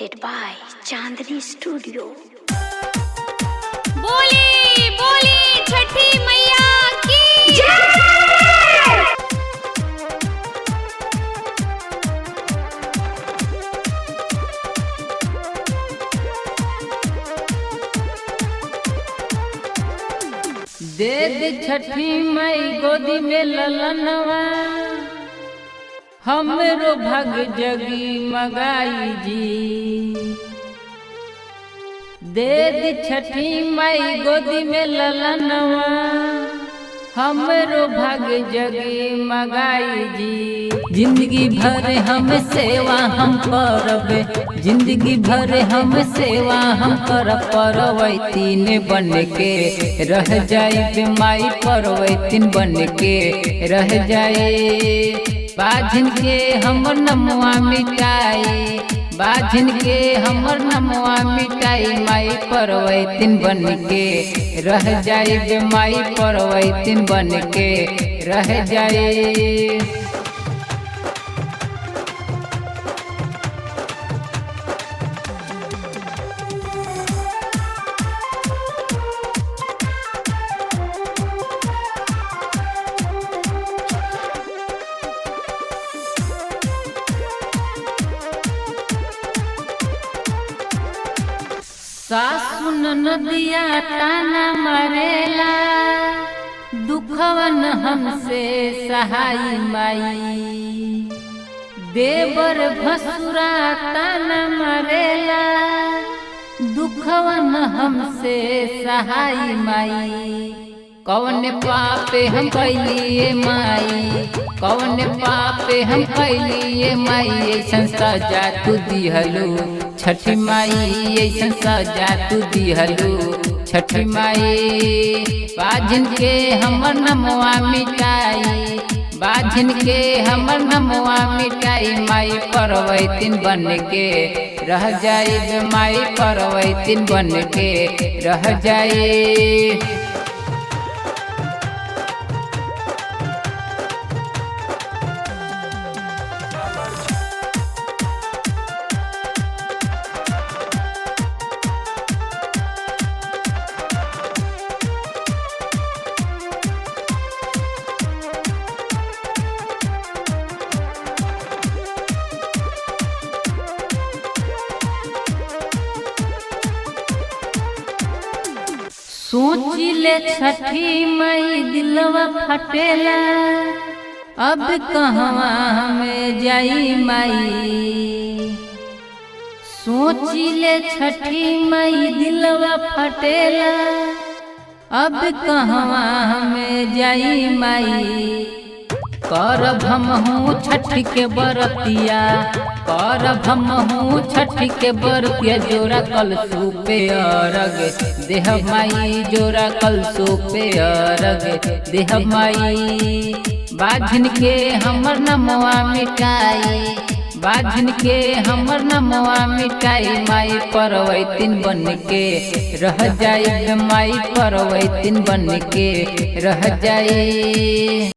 presented by Chandni Studio. बोली बोली छठी मैया की दे दे छठी मई गोदी में ललनवा, हमरो भग जगी मगाई जी। दे दे छठी मई गोदी में ललनवा, हमरो भग जगी मगाई जी। जिंदगी भर हम सेवा हम करबे, जिंदगी भर हम सेवा हम परवैतीन बन के रह जाए माई, परवैतीन बन के रह जाए। बाझिन के हमर नमवा मिटाई, बाझिन के हमर नमवा मिटाई, माई परवैतीन बन के रह जाए माई, परवैतीन बन के रह जाए। सासु नदिया ताना मारेला, दुखवन हमसे सहाई माई। देवर भसुरा ताना मारेला, दुखवन हमसे सहाई माई। कौन पापे हम कैलिए माई, कौन पापे हम कैलिए माई। ऐसन सजा तू दिहलू छठी माई, ऐसन सजा तू दिहलू छठी माई। बाझिन के हमर नमवा मिटाई, बाझिन के हमर नमवा मिटाई, माई परवैतीन बन के रह जाए माई, परवैतीन बन के रह जाए। सोची ले छठी मई दिलवा फटेला, अब कहवा हमें जाई माई। सोची ले छठी मई दिलवा फटेला, अब कहवा हमें जाई माई। करब हमहू छठ के बरतिया, करब हमहू छठ के बरतिया। जोरा कलशू पे अरग देह माई, जोरा कलशू पे अरग देह माई। बाझिन के हमर नमवा मिटाई, बाझिन के हमर नमवा मिटाई, माई परवैतीन बन के रह जाए माई, परवैतीन बन के रह जाए।